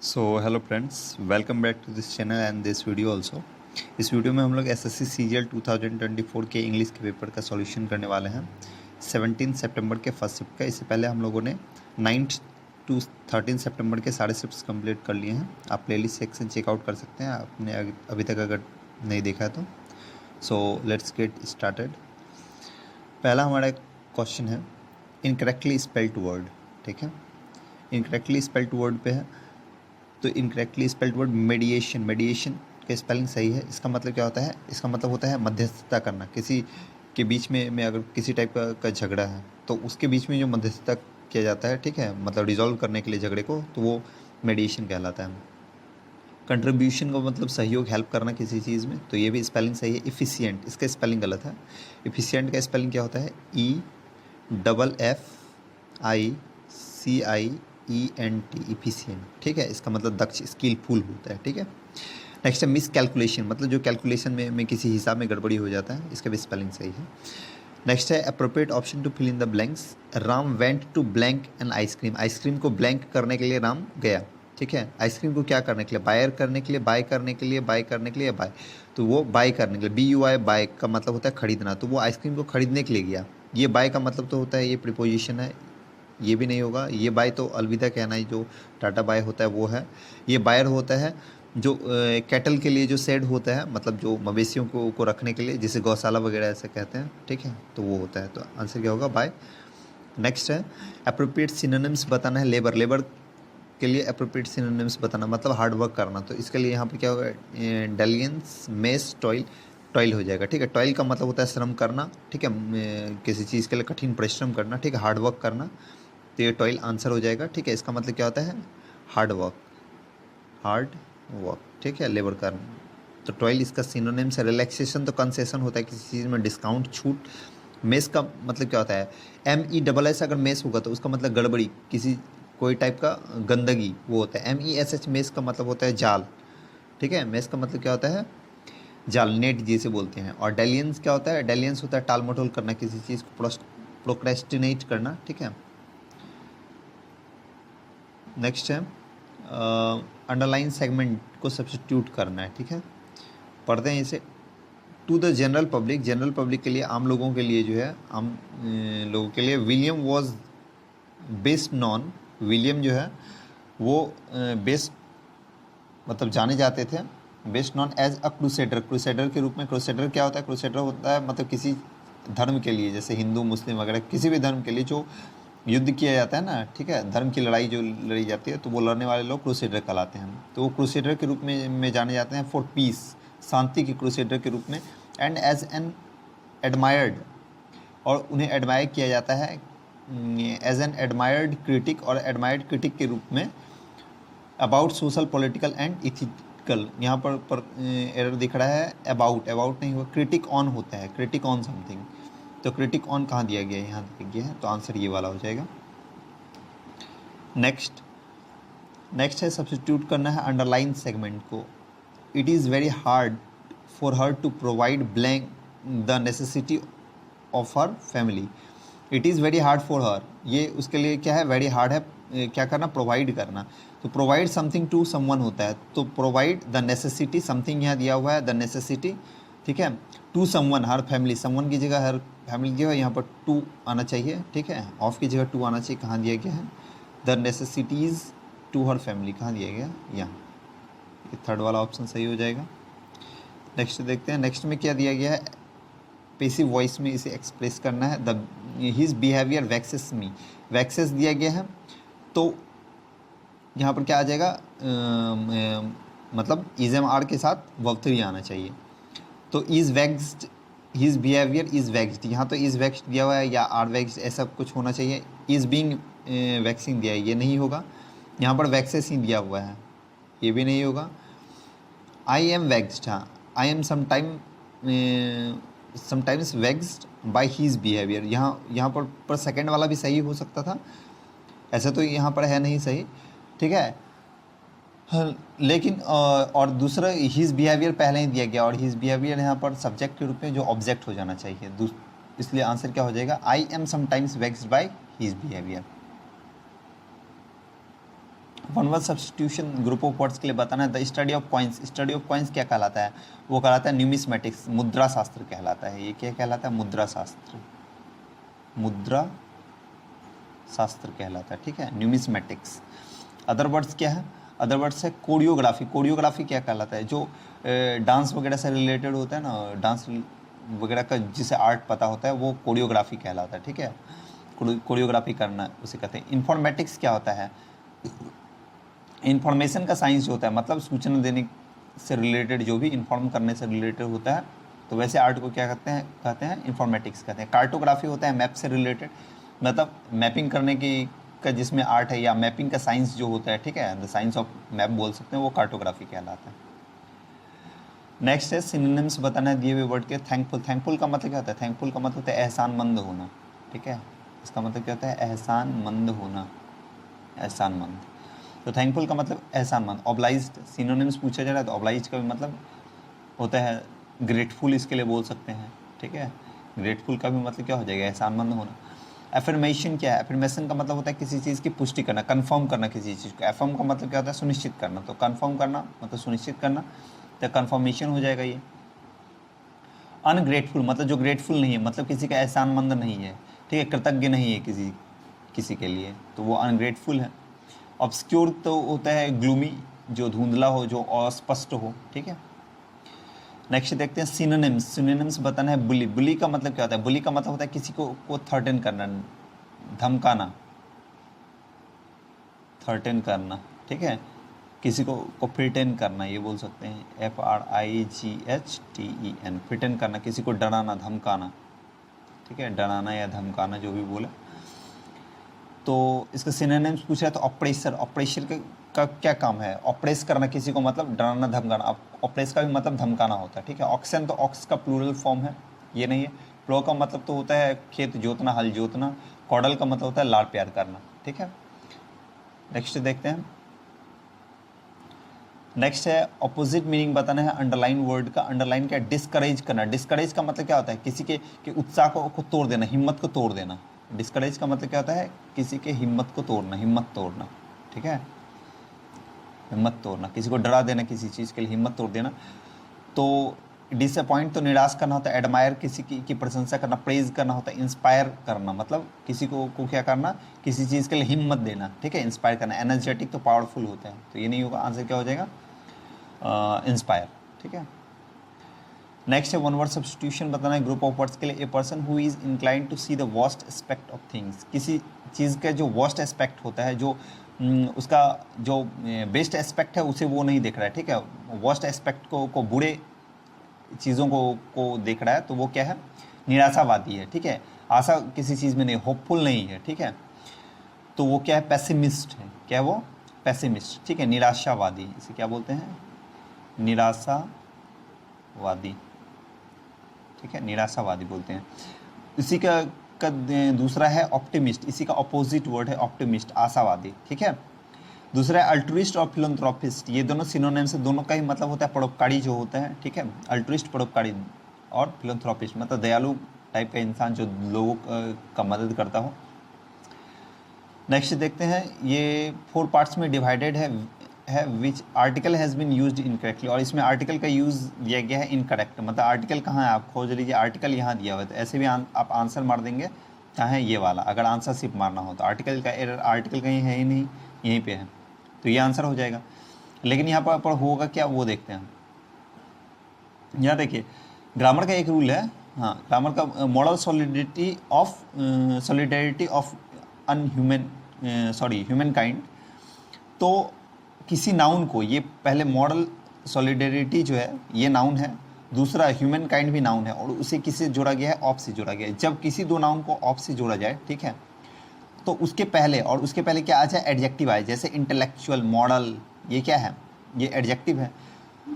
So hello friends, welcome back to this channel and this video also. इस वीडियो में हम लोग एसएससी सीजीएल 2024 के इंग्लिश के पेपर का सॉल्यूशन करने वाले हैं 17 सितंबर के फर्स्ट शिफ्ट का। इससे पहले हम लोगों ने 9 टू 13 सितंबर के सारे शिफ्ट्स कंप्लीट कर लिए हैं। आप प्लेलिस्ट सेक्शन चेकआउट कर सकते हैं आपने अभी तक अगर नहीं देखा है तो। So let's get started. पहला हमारा क्वेश्चन है इनकरेक्टली स्पेल्ड वर्ड। ठीक है, इनकरेक्टली स्पेल्ड वर्ड पे है तो इनकरेक्टली स्पेल्ड वर्ड मेडिएशन। मेडिएशन का स्पेलिंग सही है। इसका मतलब क्या होता है? इसका मतलब होता है मध्यस्थता करना। किसी के बीच में अगर किसी टाइप का झगड़ा है तो उसके बीच में जो मध्यस्थता किया जाता है, ठीक है, मतलब रिजॉल्व करने के लिए झगड़े को, तो वो मेडिएशन कहलाता है। कंट्रीब्यूशन का मतलब सहयोग, हेल्प करना किसी चीज़ में, तो ये भी स्पेलिंग सही है। इफ़िशिएंट, इसका स्पेलिंग गलत है। इफ़िशिएंट का स्पेलिंग क्या होता है? EFFICIENT, efficient. ठीक है, इसका मतलब दक्ष, स्किलफुल होता है। ठीक है, नेक्स्ट है मिस कैलकुलेशन, मतलब जो कैलकुलेशन में किसी हिसाब में गड़बड़ी हो जाता है, इसका भी स्पेलिंग सही है। नेक्स्ट है appropriate option to fill in the blanks. Ram went to blank an ice cream. Ice cream को ब्लैंक करने के लिए राम गया। ठीक है, आइसक्रीम को क्या करने के लिए? बायर करने के लिए, बाय करने के लिए, बाय करने के लिए, बाय, तो वो बाय करने के लिए, BUY, बाय का मतलब होता है खरीदना, तो वो आइसक्रीम को खरीदने के लिए गया। ये बाय का मतलब तो होता है, ये प्रीपोजिशन है, ये भी नहीं होगा। ये बाय तो अलविदा कहना ही, जो टाटा बाय होता है वो है। ये बायर होता है जो कैटल के लिए जो शेड होता है, मतलब जो मवेशियों को रखने के लिए, जिसे गौशाला वगैरह ऐसे कहते हैं। ठीक है, तो वो होता है, तो आंसर क्या होगा? बाय। नेक्स्ट है अप्रोप्रिएट सिनोनिम्स बताना है। लेबर, लेबर के लिए अप्रोप्रिएट सिनोनिम्स बताना मतलब हार्ड वर्क करना, तो इसके लिए यहाँ पे क्या होगा? डेलियंस, मेस, टॉयल। टॉयल हो जाएगा। ठीक है, टॉयल का मतलब होता है श्रम करना। ठीक है, किसी चीज़ के लिए कठिन परिश्रम करना। ठीक है, हार्ड वर्क करना, तो ये टॉयल आंसर हो जाएगा। ठीक है, इसका मतलब क्या होता है? Hard work, hard work. ठीक है, लेबर करना, तो टॉयल इसका सिनोनिम्स है। रिलैक्सेशन तो कंसेशन होता है, किसी चीज़ में डिस्काउंट, छूट। मेस का मतलब क्या होता है? MESS, अगर मेस होगा तो उसका मतलब गड़बड़ी, किसी कोई टाइप का गंदगी, वो होता है। MESH, मेस का मतलब होता है जाल। ठीक है, मेस का मतलब क्या होता है? जाल, नेट जिसे बोलते हैं। और डेलियंस क्या होता है? डेलियंस होता है टाल मटोल करना, किसी चीज़ को प्रोक्रेस्टिनेट करना। ठीक है, नेक्स्ट है अंडरलाइन सेगमेंट को सब्स्टिट्यूट करना है। ठीक है, पढ़ते हैं इसे। To the general public, general public के लिए, आम लोगों के लिए जो है, आम लोगों के लिए, William was best known. William जो है वो बेस्ट मतलब जाने जाते थे, best known as a crusader. Crusader के रूप में। क्रूसेडर क्या होता है? क्रूसेडर होता है मतलब किसी धर्म के लिए, जैसे हिंदू मुस्लिम वगैरह, किसी भी धर्म के लिए जो युद्ध किया जाता है ना, ठीक है, धर्म की लड़ाई जो लड़ी जाती है, तो वो लड़ने वाले लोग क्रूसेडर कहलाते हैं। तो वो क्रूसेडर के रूप में जाने जाते हैं फॉर पीस, शांति के क्रूसेडर के रूप में। एंड एज एन एडमायर्ड, और उन्हें एडमायर किया जाता है एज एन एडमायर्ड क्रिटिक, और एडमायर्ड क्रिटिक के रूप में about social, political and ethical. यहाँ पर एरर दिख रहा है, अबाउट, अबाउट नहीं हुआ, क्रिटिक ऑन होता है, क्रिटिक ऑन समथिंग। तो क्रिटिक ऑन कहाँ दिया गया है? यहाँ दिया गया है, तो आंसर ये वाला हो जाएगा। नेक्स्ट है सब्स्टिट्यूट करना है अंडरलाइन सेगमेंट को। It is very hard for her to provide blank the necessity of her family. It is very hard for her, ये उसके लिए क्या है? वेरी हार्ड है क्या करना? प्रोवाइड करना। तो प्रोवाइड समथिंग टू समवन होता है, तो प्रोवाइड द नेसेसिटी, समथिंग यहाँ दिया हुआ है, द नेसेसिटी। ठीक है, to someone, her family, someone की जगह हर फैमिली की जगह यहाँ पर टू आना चाहिए। ठीक है, ऑफ की जगह टू आना चाहिए। कहाँ दिया गया है? The necessities to her family, कहाँ दिया गया? यहाँ। ये थर्ड वाला ऑप्शन सही हो जाएगा। नेक्स्ट देखते हैं, नेक्स्ट में क्या दिया गया है? पैसिव वॉइस में इसे एक्सप्रेस करना है। The his behaviour waxes me, waxes दिया गया है, तो यहाँ पर क्या आ जाएगा? मतलब इज़-एम-आर के साथ वर्ब 3 आना चाहिए। तो is vaxxed, his behaviour is vaxxed, यहाँ तो इज़ वैक्स्ड दिया हुआ है या आर वैक्स्ड, ऐसा कुछ होना चाहिए। इज़ बीइंग वैक्सिंग दिया है, ये नहीं होगा। यहाँ पर वैक्सेस ही दिया हुआ है, ये भी नहीं होगा। आई एम वैक्स्ड, हाँ, I am sometimes vexed by his behaviour. यहाँ पर सेकेंड वाला भी सही हो सकता था, ऐसा तो यहाँ पर है नहीं सही। ठीक है, हाँ, लेकिन और दूसरा हिज बिहेवियर पहले ही दिया गया, और हिज बिहेवियर यहाँ पर सब्जेक्ट के रूप में जो ऑब्जेक्ट हो जाना चाहिए, इसलिए आंसर क्या हो जाएगा? आई am sometimes vexed by his behaviour. One word substitution group of words के लिए बताना है। The study of coins, study of coins क्या कहलाता है? वो कहलाता है न्यूमिस्मेटिक्स, मुद्रा शास्त्र कहलाता है। ये क्या कहलाता है? मुद्रा शास्त्र, मुद्रा शास्त्र कहलाता है, ठीक है, न्यूमिस्मेटिक्स। अदर वर्ड्स क्या है? अदर वर्ड्स है कोरियोग्राफी। कोरियोग्राफी क्या कहलाता है? जो डांस वगैरह से रिलेटेड होता है ना, डांस वगैरह का जिसे आर्ट पता होता है वो कोरियोग्राफी कहलाता है, ठीक है, कोरियोग्राफी करना उसे कहते हैं। इन्फॉर्मेटिक्स क्या होता है? इन्फॉर्मेशन का साइंस जो होता है, मतलब सूचना देने से रिलेटेड, जो भी इन्फॉर्म करने से रिलेटेड होता है, तो वैसे आर्ट को क्या कहते हैं इन्फॉर्मेटिक्स कहते हैं। कार्टोग्राफी होता है मैप से रिलेटेड, मतलब मैपिंग करने की का जिसमें आर्ट है, या मैपिंग का साइंस जो होता है, ठीक है, द साइंस ऑफ मैप बोल सकते हैं, वो कार्टोग्राफी कहलाता है। नेक्स्ट है सिनोनिम्स बताना है दिए हुए वर्ड के। थैंकफुल, थैंकफुल का मतलब क्या होता है? थैंकफुल का मतलब होता है एहसानमंद होना, ठीक है, इसका मतलब क्या होता है? एहसानमंद होना, एहसानमंद। तो थैंकफुल का मतलब एहसानमंद। ऑब्लाइज्ड, सिनोनिम्स पूछा जा रहा है तो ऑब्लाइज्ड का भी मतलब होता है ग्रेटफुल, इसके लिए बोल सकते हैं, ठीक है, ग्रेटफुल का भी मतलब क्या हो जाएगा? एहसानमंद होना। एफर्मेशन क्या है? एफर्मेशन का मतलब होता है किसी चीज़ की पुष्टि करना, कंफर्म करना किसी चीज़ को। एफर्म का मतलब क्या होता है? सुनिश्चित करना, तो कंफर्म करना मतलब सुनिश्चित करना, तो कंफर्मेशन हो जाएगा ये। अनग्रेटफुल मतलब जो ग्रेटफुल नहीं है, मतलब किसी का एहसानमंद नहीं है, ठीक है, कृतज्ञ नहीं है किसी के लिए, तो वो अनग्रेटफुल है। ऑब्सक्योर तो होता है ग्लूमी, जो धुंधला हो, जो अस्पष्ट हो, ठीक है। नेक्स्ट देखते हैं सिनोनिम्स। सिनोनिम्स बताना है बुली। बुली का मतलब क्या होता है? बुली का मतलब होता है किसी को थर्टन करना, धमकाना, थर्टन करना, ठीक है, किसी को प्रिटेन करना, ये बोल सकते हैं, FRIGHTEN, प्रिटेन करना, किसी को डराना, धमकाना, ठीक है, डराना या धमकाना जो भी बोले। तो इसका सिनोनिम्स पूछा है तो ऑपरेसर, ऑपरेसर का क्या काम है? ऑपरेस करना किसी को, मतलब डराना धमकाना। अब ऑपरेस का भी मतलब धमकाना होता है, ठीक है। ऑक्सन तो ऑक्स का प्लूरल फॉर्म है, ये नहीं है। प्लो का मतलब तो होता है खेत जोतना, हल जोतना। कॉडल का मतलब होता है लाड़ प्यार करना, ठीक है। नेक्स्ट देखते हैं। नेक्स्ट है अपोजिट मीनिंग बताना है अंडरलाइन वर्ड का। अंडरलाइन क्या? डिस्करेज करना। डिस्करेज का मतलब क्या होता है? किसी के उत्साह को तोड़ देना, हिम्मत को तोड़ देना। डिस्करेज का मतलब क्या होता है? किसी के हिम्मत को तोड़ना, हिम्मत तोड़ना, ठीक है, हिम्मत तोड़ना, किसी को डरा देना, किसी चीज़ के लिए हिम्मत तोड़ देना। तो डिसअपॉइंट तो निराश करना होता है। एडमायर किसी की प्रशंसा करना, प्रेज करना होता है। इंस्पायर करना मतलब किसी को क्या करना? किसी चीज़ के लिए हिम्मत देना, ठीक है, इंस्पायर करना। एनर्जेटिक तो पावरफुल होता है, तो ये नहीं होगा, आंसर क्या हो जाएगा? इंस्पायर, ठीक है। नेक्स्ट है वन वर्ड सब्स्टिट्यूशन बताना है ग्रुप ऑफ वर्ड्स के लिए। A person who is incline to see the worst aspect of things, किसी चीज़ का जो वर्स्ट एस्पेक्ट होता है, जो उसका जो बेस्ट एस्पेक्ट है उसे वो नहीं देख रहा है, ठीक है, वर्स्ट एस्पेक्ट को बुरे चीज़ों को देख रहा है, तो वो क्या है? निराशावादी है, ठीक है, आशा किसी चीज़ में नहीं, होपफुल नहीं है, ठीक है, तो वो क्या है? पैसिमिस्ट है। क्या वो? पैसिमिस्ट, ठीक है, निराशावादी, इसे क्या बोलते हैं? निराशावादी, ठीक है, निराशावादी बोलते हैं। इसी का दूसरा है ऑप्टिमिस्ट, इसी का अपोजिट वर्ड है ऑप्टिमिस्ट, आशावादी, ठीक है। दूसरा है अल्ट्रुइस्ट और फिलंथ्रोपिस्ट, ये दोनों सिनोनिम्स है, दोनों का ही मतलब होता है परोपकारी जो होता है, ठीक है। अल्ट्रुइस्ट परोपकारी, और फिलंथ्रोपिस्ट मतलब दयालु टाइप का इंसान जो लोगों का मदद करता हो। नेक्स्ट देखते हैं, ये 4 पार्ट्स में डिवाइडेड है which article has been used incorrectly, और इसमें आर्टिकल का यूज़ दिया गया है इनकरेक्ट, मतलब आर्टिकल कहाँ है आप खोज लीजिए, आर्टिकल यहाँ दिया हुआ है, तो ऐसे भी आप आंसर मार देंगे कहाँ है, ये वाला, अगर आंसर सिर्फ मारना हो तो। आर्टिकल का एरर, आर्टिकल कहीं है ही नहीं, यहीं पे है, तो ये आंसर हो जाएगा। लेकिन यहाँ पर होगा क्या, वो देखते हैं। यहाँ देखिए, ग्रामर का एक रूल है, हाँ, ग्रामर का model solidarity of human kind. तो किसी नाउन को, ये पहले मॉडल सॉलिडेरिटी जो है ये नाउन है, दूसरा ह्यूमन काइंड भी नाउन है, और उसे किससे जोड़ा गया है? ऑफ से जोड़ा गया है। जब किसी दो नाउन को ऑफ से जोड़ा जाए, ठीक है, तो उसके पहले क्या आ जाए? एडजेक्टिव आए, जैसे इंटेलेक्चुअल, मॉडल, ये क्या है? ये एडजेक्टिव है।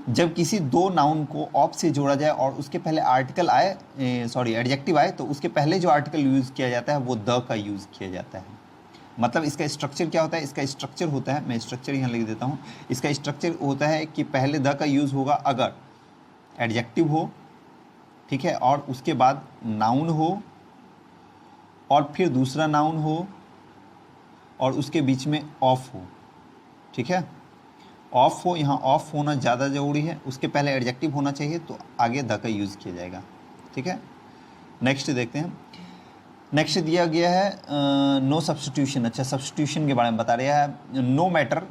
जब किसी दो नाउन को ऑफ से जोड़ा जाए और उसके पहले आर्टिकल आए, एडजेक्टिव आए, तो उसके पहले जो आर्टिकल यूज़ किया जाता है वो द का यूज़ किया जाता है। मतलब इसका स्ट्रक्चर क्या होता है? इसका स्ट्रक्चर होता है, मैं स्ट्रक्चर यहाँ लिख देता हूँ। इसका स्ट्रक्चर होता है कि पहले द का यूज़ होगा अगर एडजेक्टिव हो, ठीक है, और उसके बाद नाउन हो, और फिर दूसरा नाउन हो, और उसके बीच में ऑफ हो, ठीक है। ऑफ हो, यहाँ ऑफ होना ज़्यादा ज़रूरी है, उसके पहले एडजेक्टिव होना चाहिए, तो आगे द का यूज़ किया जाएगा, ठीक है। नेक्स्ट देखते हैं। नेक्स्ट दिया गया है नो सब्सटीट्यूशन। अच्छा, सब्सटीट्यूशन के बारे में बता रहा है, no matter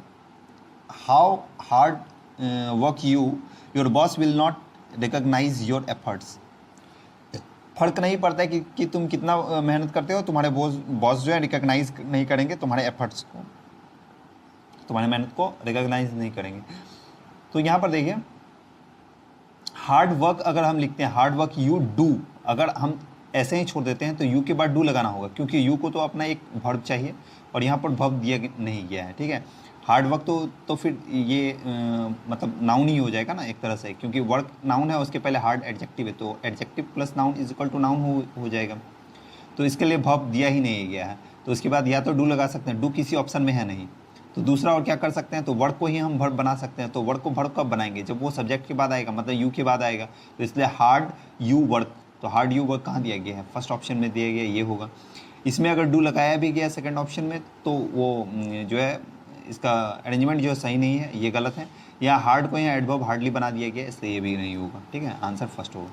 how hard work your boss will not recognise your efforts. फ़र्क नहीं पड़ता है कि तुम कितना मेहनत करते हो, तुम्हारे बॉस जो है रिकॉग्नाइज नहीं करेंगे तुम्हारे एफर्ट्स को, तुम्हारी मेहनत को रिकॉग्नाइज नहीं करेंगे। तो यहाँ पर देखिए, हार्ड वर्क अगर हम लिखते हैं, हार्ड वर्क यू डू, अगर हम ऐसे ही छोड़ देते हैं तो यू के बाद डू लगाना होगा, क्योंकि यू को तो अपना एक वर्ब चाहिए और यहाँ पर वर्ब दिया नहीं गया है, ठीक है। हार्ड वर्क तो फिर ये मतलब नाउन ही हो जाएगा ना एक तरह से, क्योंकि वर्क नाउन है, उसके पहले हार्ड एडजेक्टिव है, तो adjective plus noun is equal to noun हो जाएगा। तो इसके लिए वर्ब दिया ही नहीं गया है, तो उसके बाद या तो डू लगा सकते हैं, डू किसी ऑप्शन में है नहीं, तो दूसरा और क्या कर सकते हैं, तो वर्ड को ही हम वर्ब बना सकते हैं। तो वर्ड को वर्ब कब बनाएंगे, जब वो सब्जेक्ट के बाद आएगा, मतलब यू के बाद आएगा, तो इसलिए हार्ड यू वर्क। तो हार्ड यू वर्क कहाँ दिया गया है, फर्स्ट ऑप्शन में दिया गया, ये होगा। इसमें अगर डू लगाया भी गया सेकंड ऑप्शन में, तो वो जो है इसका अरेंजमेंट जो है सही नहीं है, ये गलत है। या हार्ड को यहाँ एडवर्ब हार्डली बना दिया गया, इसलिए ये भी नहीं होगा, ठीक है, आंसर फर्स्ट होगा।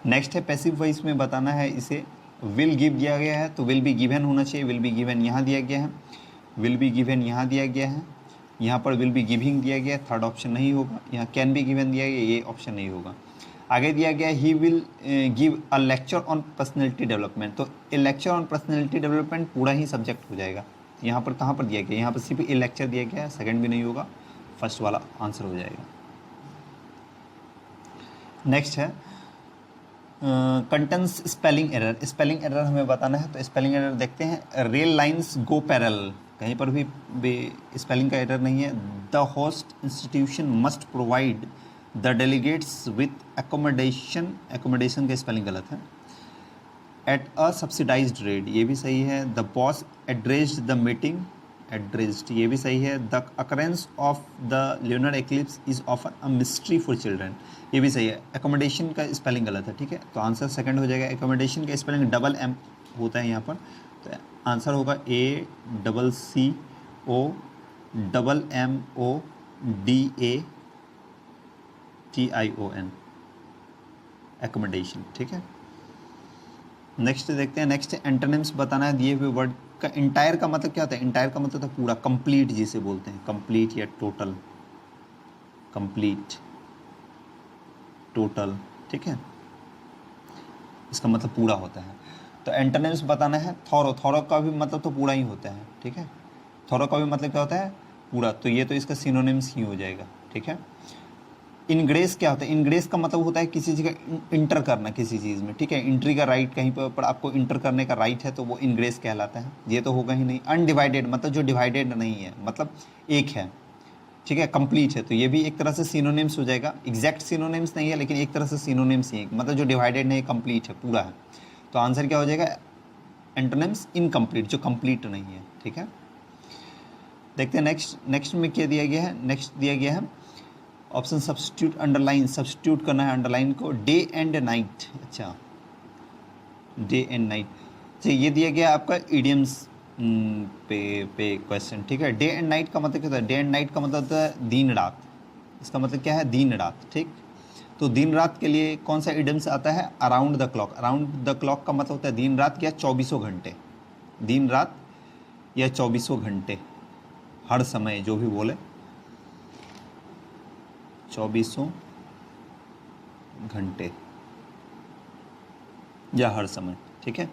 नेक्स्ट है पैसिव वॉइस में बताना है इसे, विल गिव दिया गया है, तो विल बी गिवन होना चाहिए, विल बी गिवन यहाँ दिया गया है, विल बी गिवन यहाँ दिया गया है, यहाँ पर विल बी गिविंग दिया गया है, थर्ड ऑप्शन नहीं होगा। यहाँ कैन बी गिवन दिया गया, ये ऑप्शन नहीं होगा। आगे दिया गया he will give a lecture on personality development, तो ए लेक्चर ऑन पर्सनैलिटी डेवलपमेंट पूरा ही सब्जेक्ट हो जाएगा। यहाँ पर कहाँ पर दिया गया, यहाँ पर सिर्फ ए लेक्चर दिया गया है, सेकंड भी नहीं होगा, फर्स्ट वाला आंसर हो जाएगा। नेक्स्ट है contains spelling error. Spelling error हमें बताना है, तो स्पेलिंग एरर देखते हैं। रेल लाइन्स गो पैरेलल, कहीं पर भी स्पेलिंग का एरर नहीं है। The host institution must provide the delegates with accommodation, accommodation का स्पेलिंग गलत है। एट अ सब्सिडाइज्ड रेट, ये भी सही है। The boss addressed the meeting, addressed, ये भी सही है। The occurrence of the lunar eclipse is often a mystery for children, ये भी सही है। एकोमोडेशन का स्पेलिंग गलत है, ठीक है, तो आंसर सेकंड हो जाएगा। एकोमोडेशन का स्पेलिंग डबल एम होता है यहाँ पर, तो आंसर होगा ACCOMMODATION, एकोमोडेशन, ठीक है। नेक्स्ट देखते हैं। नेक्स्ट एंटोनिम्स बताना है दिए हुए वर्ड का। इंटायर का मतलब क्या होता है, इंटायर का मतलब होता है पूरा, कंप्लीट जिसे बोलते हैं, कंप्लीट या टोटल, कंप्लीट, टोटल, ठीक है, इसका मतलब पूरा होता है। तो एंटोनिम्स बताना है। थॉरो, थॉरो का भी मतलब तो पूरा ही होता है, ठीक है, थॉरो का भी मतलब क्या होता है, पूरा, तो ये तो इसका सिनोनिम्स ही हो जाएगा, ठीक है। इनग्रेस क्या होता है, इनग्रेस का मतलब होता है किसी चीज़ का इंटर करना किसी चीज़ में, ठीक है, एंट्री का राइट, कहीं पर आपको इंटर करने का राइट है तो वो इनग्रेस कहलाता है, ये तो होगा ही नहीं। अनडिवाइडेड मतलब जो डिवाइडेड नहीं है, मतलब एक है, ठीक है, कंप्लीट है, तो ये भी एक तरह से सिनोनिम्स हो जाएगा। एग्जैक्ट सिनोनिम्स नहीं है, लेकिन एक तरह से सिनोनिम्स ही है, मतलब जो डिवाइडेड नहीं, कंप्लीट है, पूरा है, तो आंसर क्या हो जाएगा, एंटोनिम्स इनकम्प्लीट, जो कंप्लीट नहीं है, ठीक है। देखते हैं नेक्स्ट में क्या दिया गया है। नेक्स्ट दिया गया है ऑप्शन सब्स्टिट्यूट, अंडरलाइन, सब्स्टिट्यूट करना है अंडरलाइन को, डे एंड नाइट। अच्छा, डे एंड नाइट, तो ये दिया गया आपका इडियम्स पे क्वेश्चन, ठीक है। डे एंड नाइट का मतलब क्या होता है, डे एंड नाइट का मतलब होता है दिन रात, इसका मतलब क्या है, दिन रात, ठीक। तो दिन रात के लिए कौन सा इडियम्स आता है, around the clock. Around the clock का मतलब होता है दिन रात या 24 घंटे, दिन रात या 24 घंटे, हर समय, जो भी बोले 24 घंटे या हर समय, ठीक है।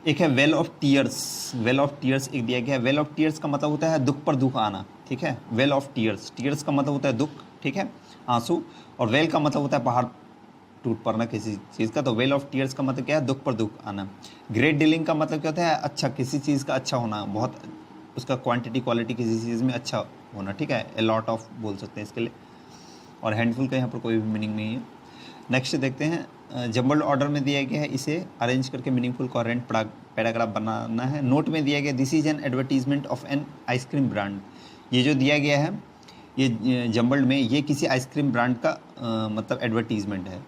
एक है well of tears, well of tears एक दिया गया है। वेल ऑफ टीयर्स का मतलब होता है दुख पर दुख आना, ठीक है। वेल ऑफ टीयर्स, टीयर्स का मतलब होता है दुख, ठीक है, आंसू, और वेल का मतलब होता है पहाड़ टूट पड़ना किसी चीज़ का, तो वेल ऑफ टीयर्स का मतलब क्या है, दुख पर दुख आना। ग्रेट डीलिंग का मतलब क्या होता है, अच्छा, किसी चीज़ का अच्छा होना, बहुत उसका क्वांटिटी क्वालिटी किसी चीज़ में अच्छा होना, ठीक है, ए लॉट ऑफ बोल सकते हैं इसके लिए। और हैंडफुल का यहाँ पर कोई भी मीनिंग नहीं है। नेक्स्ट देखते हैं, जंबल्ड ऑर्डर में दिया गया है, इसे अरेंज करके मीनिंगफुल कोहेरेंट पैराग्राफ बनाना है। नोट में दिया गया this is an advertisement of an ice cream brand, ये जो दिया गया है ये जंबल्ड में, ये किसी आइसक्रीम ब्रांड का मतलब एडवर्टीजमेंट है।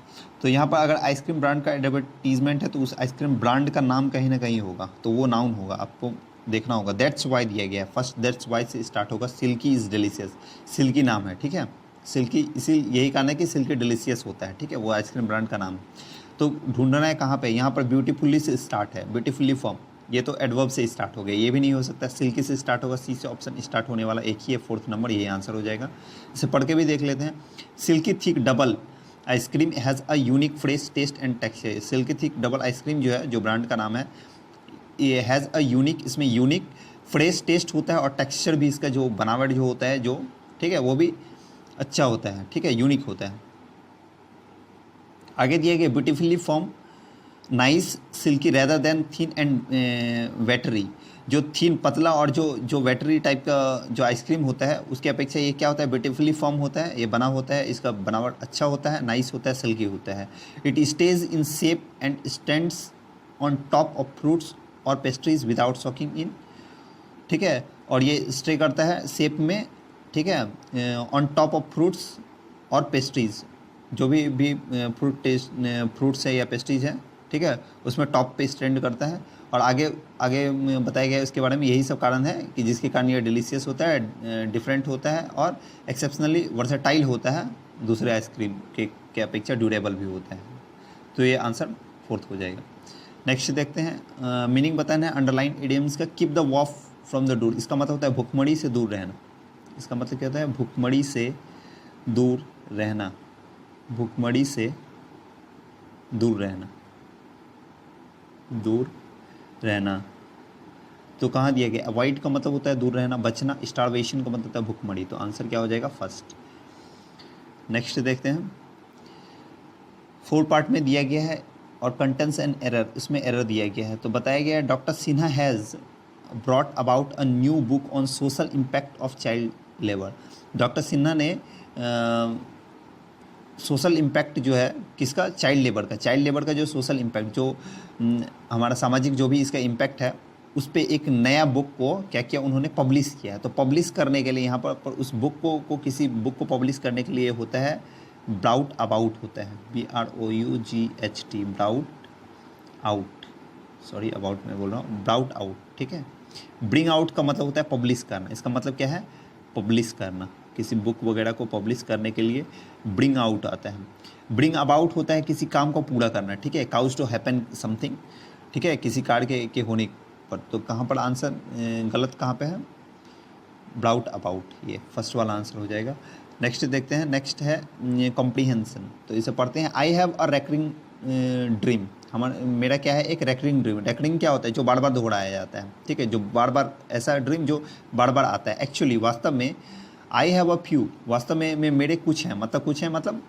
तो यहाँ पर अगर आइसक्रीम ब्रांड का एडवर्टीजमेंट है तो उस आइसक्रीम ब्रांड का नाम कहीं ना कहीं होगा, तो वो नाउन होगा, आपको देखना होगा। दैट्स वाई दिया गया है, फर्स्ट दैट्स वाई से स्टार्ट होगा। सिल्की इज़ डिलीशियस, सिल्की नाम है, ठीक है। सिल्की इसी यही कारण है कि सिल्की डिलीशियस होता है, ठीक है, वो आइसक्रीम ब्रांड का नाम। तो ढूंढना है कहाँ पे, यहाँ पर ब्यूटीफुली से स्टार्ट है, ब्यूटीफुली फॉर्म, ये तो एडवर्ब से स्टार्ट हो गया, ये भी नहीं हो सकता, सिल्की से स्टार्ट होगा। सी से ऑप्शन स्टार्ट होने वाला एक ही है, 4th नंबर, यही आंसर हो जाएगा। इसे पढ़ के भी देख लेते हैं। Silky thick double ice cream has a unique fresh taste and texture. Silky thick double ice cream जो है, जो ब्रांड का नाम है, ये हैज़ अ यूनिक, इसमें यूनिक फ्रेश टेस्ट होता है और टेक्सचर भी इसका जो बनावट जो होता है, जो ठीक है, वो भी अच्छा होता है, ठीक है, यूनिक होता है। आगे दिया गया beautifully form nice silky rather than thin and watery. जो थिन पतला और जो वेटरी टाइप का जो आइसक्रीम होता है उसकी अपेक्षा ये क्या होता है, ब्यूटीफुली फॉर्म होता है, ये बना होता है, इसका बनावट अच्छा होता है, नाइस होता है, सिल्की होता है। It stage in shape and stands on top of fruits और पेस्ट्रीज विदाउट सॉकिंग इन, ठीक है, और ये स्टे करता है शेप में, ठीक है, ऑन टॉप ऑफ फ्रूट्स और पेस्ट्रीज, जो भी फ्रूट्स है या पेस्ट्रीज है, ठीक है, उसमें टॉप पे स्टैंड करता है। और आगे बताया गया है उसके बारे में, यही सब कारण है कि जिसके कारण ये डिलीशियस होता है, डिफरेंट होता है और एक्सेप्शनली वर्सेटाइल होता है, दूसरे आइसक्रीम के अपेक्षा ड्यूरेबल भी होता है। तो ये आंसर 4th हो जाएगा। नेक्स्ट देखते हैं, मीनिंग बताना है अंडरलाइन इडियम्स का। Keep the wolf from the door, इसका मतलब होता है भुखमड़ी से दूर रहना। इसका मतलब क्या होता है, भुखमड़ी से दूर रहना, भुखमड़ी से दूर रहना, दूर रहना। तो कहाँ दिया गया, अवॉइड का मतलब होता है दूर रहना, बचना। स्टारवेशन का मतलब होता है भुखमड़ी। तो आंसर क्या हो जाएगा, फर्स्ट। नेक्स्ट देखते हैं, 4 पार्ट में दिया गया है और कंटेंट्स एंड एरर, इसमें एरर दिया गया है। तो बताया गया है doctor Sinha has brought about a new book on social impact of child labour. Doctor Sinha ने सोशल इम्पैक्ट जो है किसका, चाइल्ड लेबर का, चाइल्ड लेबर का जो सोशल इम्पैक्ट, जो हमारा सामाजिक जो भी इसका इम्पैक्ट है, उस पर एक नया बुक को क्या किया उन्होंने, पब्लिश किया है। तो पब्लिश करने के लिए यहाँ पर उस बुक को किसी बुक को पब्लिश करने के लिए होता है ब्राउट अबाउट होता है, BROUGHT, brought out, sorry about मैं बोल रहा हूँ, ब्राउट आउट, ठीक है। ब्रिंग आउट का मतलब होता है पब्लिश करना, इसका मतलब क्या है, पब्लिश करना, किसी बुक वगैरह को पब्लिश करने के लिए ब्रिंग आउट आता है। ब्रिंग अबाउट होता है किसी काम को पूरा करना, ठीक है, काउज टू हैपन समथिंग, ठीक है, किसी कार्य के होने पर। तो कहाँ पर आंसर गलत कहाँ पे है, ब्राउट अबाउट, ये फर्स्ट वाला आंसर हो जाएगा। नेक्स्ट देखते हैं, नेक्स्ट है कॉम्प्रीहेंशन। तो इसे पढ़ते हैं, I have a recurring dream. मेरा क्या है, एक रेकरिंग ड्रीम। रेकरिंग क्या होता है, जो बार बार दोहराया जाता है, ठीक है, जो बार बार, ऐसा ड्रीम जो बार बार आता है। एक्चुअली वास्तव में आई हैव अ फ्यू, वास्तव में मेरे कुछ हैं, मतलब कुछ है, मतलब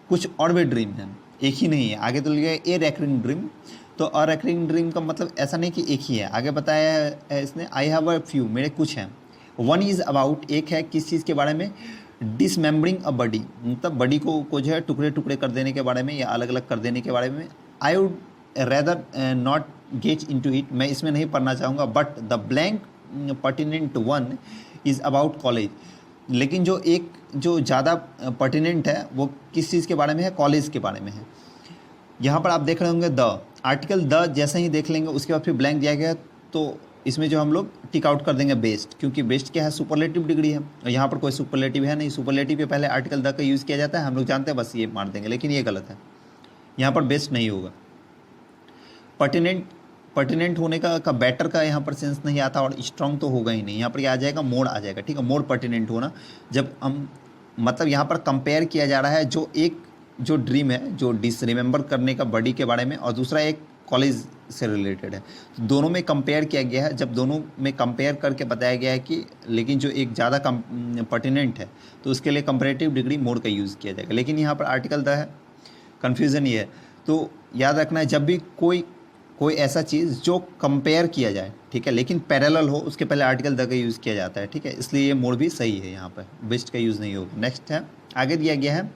कुछ और भी ड्रीम है, एक ही नहीं है। आगे तो लिखा है ए रेकरिंग ड्रीम। तो अ रेकरिंग ड्रीम का मतलब ऐसा नहीं कि एक ही है, आगे बताया है इसने, आई हैव अ फ्यू, मेरे कुछ हैं। वन इज़ अबाउट, एक है किस चीज़ के बारे में, डिसमेम्बरिंग अ बॉडी, मतलब बॉडी को जो है टुकड़े टुकड़े कर देने के बारे में या अलग अलग कर देने के बारे में। I would rather not get into it, मैं इसमें नहीं पढ़ना चाहूँगा। But the blank pertinent one is about college, लेकिन जो ज़्यादा पर्टिनेंट है वो किस चीज़ के बारे में है, कॉलेज के बारे में है। यहाँ पर आप देख रहे होंगे द आर्टिकल, द जैसे ही देख लेंगे उसके बाद फिर ब्लैंक दिया गया, तो इसमें जो हम लोग टिक आउट कर देंगे बेस्ट, क्योंकि बेस्ट क्या है, सुपरलेटिव डिग्री है, और यहाँ पर कोई सुपरलेटिव है नहीं। सुपरलेटिव के पहले आर्टिकल द का यूज़ किया जाता है, हम लोग जानते हैं, बस ये मार देंगे, लेकिन ये गलत है, यहाँ पर बेस्ट नहीं होगा। पर्टिनेंट होने का बेटर का यहाँ पर सेंस नहीं आता, और स्ट्रॉन्ग तो होगा ही नहीं। यहाँ पर क्या आ जाएगा, मोर आ जाएगा, ठीक है, मोर पर्टिनेंट होना। जब हम मतलब यहाँ पर कंपेयर किया जा रहा है, जो ड्रीम है, जो रिमेंबर करने का बॉडी के बारे में, और दूसरा एक कॉलेज से रिलेटेड है, तो दोनों में कंपेयर किया गया है। जब दोनों में कंपेयर करके बताया गया है कि लेकिन जो एक ज़्यादा पर्टिनेंट है, तो उसके लिए कंपैरेटिव डिग्री मोर का यूज़ किया जाएगा, लेकिन यहाँ पर आर्टिकल द है, कन्फ्यूज़न ये है। तो याद रखना है, जब भी कोई ऐसा चीज़ जो कंपेयर किया जाए, ठीक है, लेकिन पैरेलल हो, उसके पहले आर्टिकल द का यूज़ किया जाता है, ठीक है, इसलिए ये मोड भी सही है, यहाँ पर बेस्ट का यूज़ नहीं होगा। नेक्स्ट है, आगे दिया गया है,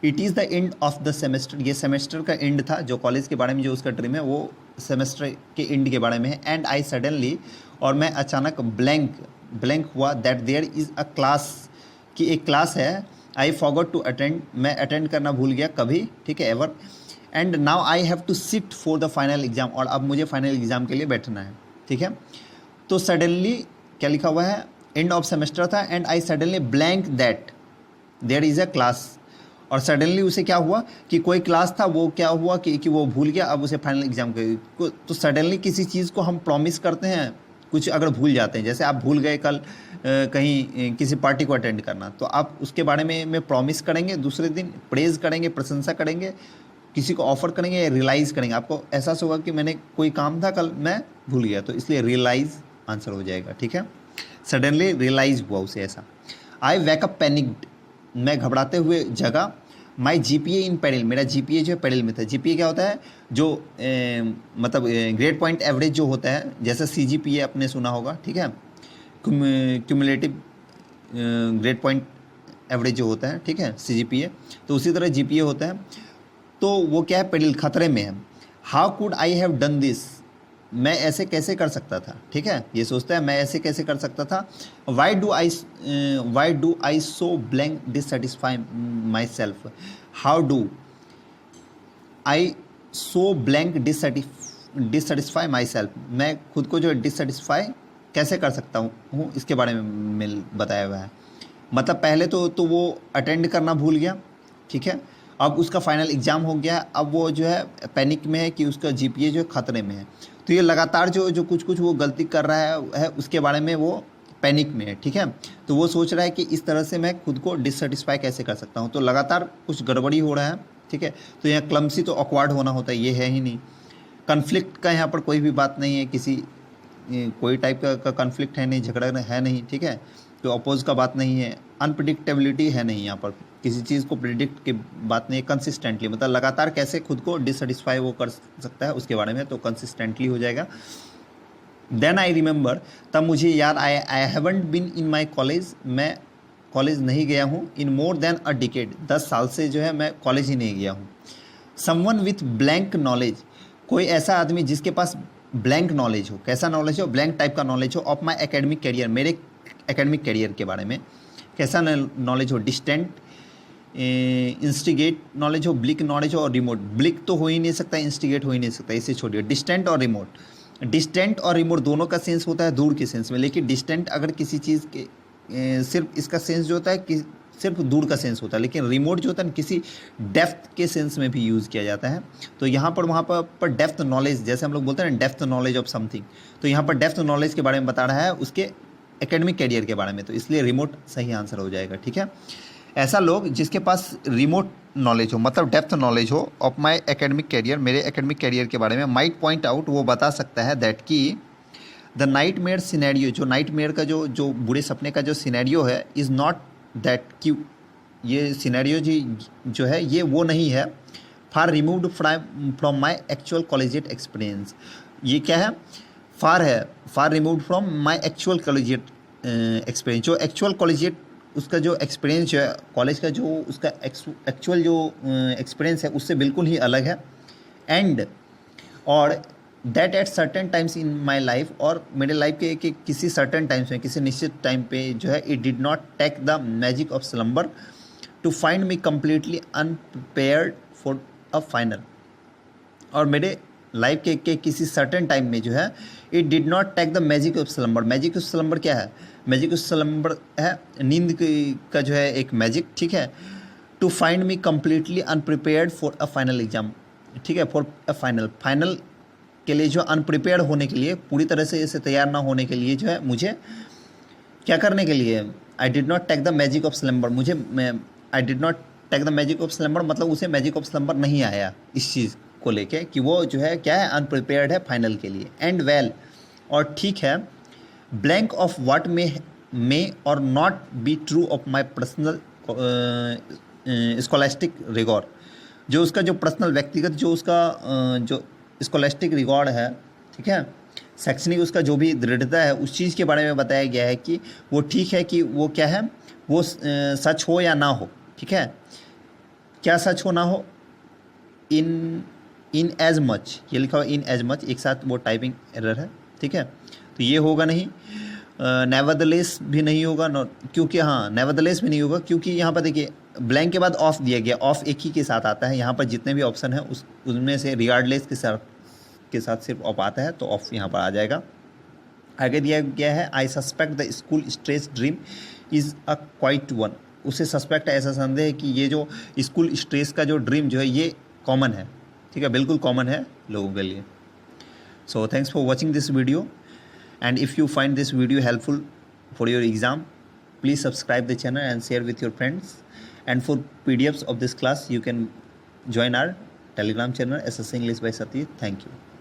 it is the end of the semester, ये सेमेस्टर का एंड था, जो कॉलेज के बारे में जो उसका ड्रीम है वो सेमेस्टर के एंड के बारे में है। एंड आई सडनली, और मैं अचानक ब्लैंक हुआ, that there is a class, कि एक क्लास है, आई फॉरगॉट टू अटेंड, मैं अटेंड करना भूल गया कभी, ठीक है, ever. And now I have to sit for the final exam, और अब मुझे फाइनल एग्जाम के लिए बैठना है, ठीक है। तो सडनली क्या लिखा हुआ है, एंड ऑफ सेमेस्टर था, and I suddenly blank that there is a class. और सडनली उसे क्या हुआ कि कोई क्लास था, वो क्या हुआ कि वो भूल गया, अब उसे फाइनल एग्जाम के। तो सडनली किसी चीज़ को हम प्रॉमिस करते हैं, कुछ अगर भूल जाते हैं, जैसे आप भूल गए कल कहीं किसी पार्टी को अटेंड करना, तो आप उसके बारे में प्रॉमिस करेंगे, दूसरे दिन प्रेज करेंगे, प्रशंसा करेंगे, किसी को ऑफर करेंगे या रियलाइज़ करेंगे। आपको एहसास होगा कि मैंने कोई काम था कल, मैं भूल गया, तो इसलिए रियलाइज़ आंसर हो जाएगा। ठीक है, सडनली रियलाइज़ हुआ उसे ऐसा। आई वेकअप पैनिक्ड, मैं घबराते हुए जगा। माई जीपीए इन पेरिल, मेरा जीपीए जो है पेरिल में था। जीपीए क्या होता है, जो मतलब ग्रेड पॉइंट एवरेज जो होता है, जैसे सीजीपीए आपने सुना होगा, ठीक है, क्यूमुलेटिव ग्रेड पॉइंट एवरेज जो होता है, ठीक है, सीजीपीए, तो उसी तरह जीपीए होता है। तो वो क्या है, पेरिल, खतरे में है। How could I have done this, मैं ऐसे कैसे कर सकता था, ठीक है, ये सोचता है मैं ऐसे कैसे कर सकता था। Why do I so blank dissatisfy my self, how do I so blank dissatisfy my self, मैं खुद को जो डिससेटिस्फाई कैसे कर सकता हूँ, इसके बारे में बताया हुआ है। मतलब पहले तो वो अटेंड करना भूल गया, ठीक है, अब उसका फाइनल एग्ज़ाम हो गया, अब वो जो है पैनिक में है कि उसका जीपीए जो है खतरे में है। तो ये लगातार जो कुछ वो गलती कर रहा है उसके बारे में वो पैनिक में है, ठीक है। तो वो सोच रहा है कि इस तरह से मैं खुद को डिससेटिस्फाई कैसे कर सकता हूँ, तो लगातार कुछ गड़बड़ी हो रहा है, ठीक है। तो यहाँ क्लमसी तो ऑकवर्ड होना होता है, ये है ही नहीं। कन्फ्लिक्ट का यहाँ पर कोई भी बात नहीं है, कोई टाइप का कन्फ्लिक्ट है नहीं, झगड़ा है नहीं, ठीक है। तो अपोज का बात नहीं है, अनप्रिडिक्टेबिलिटी है नहीं, यहाँ पर किसी चीज़ को प्रिडिक्ट की बात नहीं है। कंसिस्टेंटली मतलब लगातार कैसे खुद को डिससेटिस्फाई वो कर सकता है उसके बारे में, तो कंसिस्टेंटली हो जाएगा। देन आई रिमेंबर, तब मुझे याद, I haven't been in my college, मैं कॉलेज नहीं गया हूँ, इन मोर देन अ डिकेड, 10 साल से जो है मैं कॉलेज ही नहीं गया हूँ। समवन विथ ब्लैंक नॉलेज, कोई ऐसा आदमी जिसके पास ब्लैंक नॉलेज हो, कैसा नॉलेज हो, ब्लैंक टाइप का नॉलेज हो, ऑफ माई एकेडमिक कैरियर, मेरे एकेडमिक कैरियर के बारे में कैसा नॉलेज हो, डिस्टेंट इंस्टिगेट नॉलेज हो, ब्लिक नॉलेज हो और रिमोट। ब्लिक तो हो ही नहीं सकता, इंस्टिगेट हो ही नहीं सकता, इसे छोड़िए। डिस्टेंट और रिमोट, डिस्टेंट और रिमोट दोनों का सेंस होता है दूर के सेंस में, लेकिन डिस्टेंट अगर किसी चीज़ के सिर्फ इसका सेंस जो होता है कि सिर्फ दूर का सेंस होता है, लेकिन रिमोट जो होता है किसी डेप्थ के सेंस में भी यूज़ किया जाता है। तो यहाँ पर वहाँ पर डेप्थ नॉलेज, जैसे हम लोग बोलते हैं ना डेप्थ नॉलेज ऑफ समथिंग, तो यहाँ पर डेप्थ नॉलेज के बारे में बता रहा है उसके एकेडमिक कैरियर के बारे में, तो इसलिए रिमोट सही आंसर हो जाएगा, ठीक है। ऐसा लोग जिसके पास रिमोट नॉलेज हो, मतलब डेप्थ नॉलेज हो ऑफ माई एकेडमिक कैरियर, मेरे एकेडमिक कैरियर के बारे में, माइट पॉइंट आउट, वो बता सकता है दैट कि द नाइट मेयर सिनेरियो, जो नाइट मेयर का जो बुरे सपने का जो सिनेरियो है, इज़ नॉट दैट, कि ये सिनेरियो जो है ये वो नहीं है, far removed from my actual collegiate experience. ये क्या है, far removed from my actual collegiate experience, जो एक्चुअल कॉलेजिएट उसका जो एक्सपीरियंस है कॉलेज का, जो उसका एक्चुअल जो एक्सपीरियंस है उससे बिल्कुल ही अलग है। एंड और that at certain times in my life, और मेरे लाइफ के किसी सर्टेन टाइम्स में, किसी निश्चित टाइम पे जो है, it did not take the magic of slumber to find me completely unprepared for a final. और मेरे लाइफ के किसी सर्टेन टाइम में जो है, it did not take the magic of slumber. Magic of slumber क्या है, मैजिक ऑफ स्लम्बर है नींद का जो है एक मैजिक, ठीक है। To find me completely unprepared for a final exam, ठीक है, फॉर अ फाइनल के लिए जो अनप्रिपेयर्ड होने के लिए, पूरी तरह से इसे तैयार ना होने के लिए जो है, मुझे क्या करने के लिए, I did not take the magic of slumber, I did not take the magic of slumber, मतलब उसे मैजिक ऑफ स्लम्बर नहीं आया इस चीज़ को लेके कि वो जो है क्या है, अनप्रिपेयर्ड है फाइनल के लिए। एंड वेल, और ठीक है, ब्लैंक ऑफ व्हाट मे और not be true of my personal scholastic record, जो उसका जो पर्सनल व्यक्तिगत जो उसका जो स्कॉलास्टिक रिकॉर्ड है, ठीक है, शैक्षणिक उसका जो भी दृढ़ता है, उस चीज़ के बारे में बताया गया है कि वो ठीक है कि वो क्या है, वो सच हो या ना हो, ठीक है। क्या सच हो ना हो, इन एज मच, ये लिखा हुआ इन एज मच, एक साथ वो टाइपिंग एरर है, ठीक है, तो ये होगा नहीं। नेवरदलेस भी नहीं होगा, क्योंकि हाँ नेवरदलेस भी नहीं होगा, क्योंकि यहाँ पर देखिए ब्लैंक के बाद ऑफ दिया गया, ऑफ एक ही के साथ आता है, यहाँ पर जितने भी ऑप्शन है उनमें से रिगार्डलेस के साथ सिर्फ ऑफ आता है, तो ऑफ यहाँ पर आ जाएगा। आगे दिया गया है आई suspect the school stress dream is a quiet one. उसे सस्पेक्ट है, ऐसा संदेह है कि ये जो स्कूल स्ट्रेस का जो ड्रीम जो है ये कॉमन है, ठीक है, बिल्कुल कॉमन है लोगों के लिए। So thanks for watching this video, and if you find this video helpful for your exam, please subscribe the channel and share with your friends. And for PDFs of this class, you can join our Telegram channel, SS English by Satyajit. Thank you.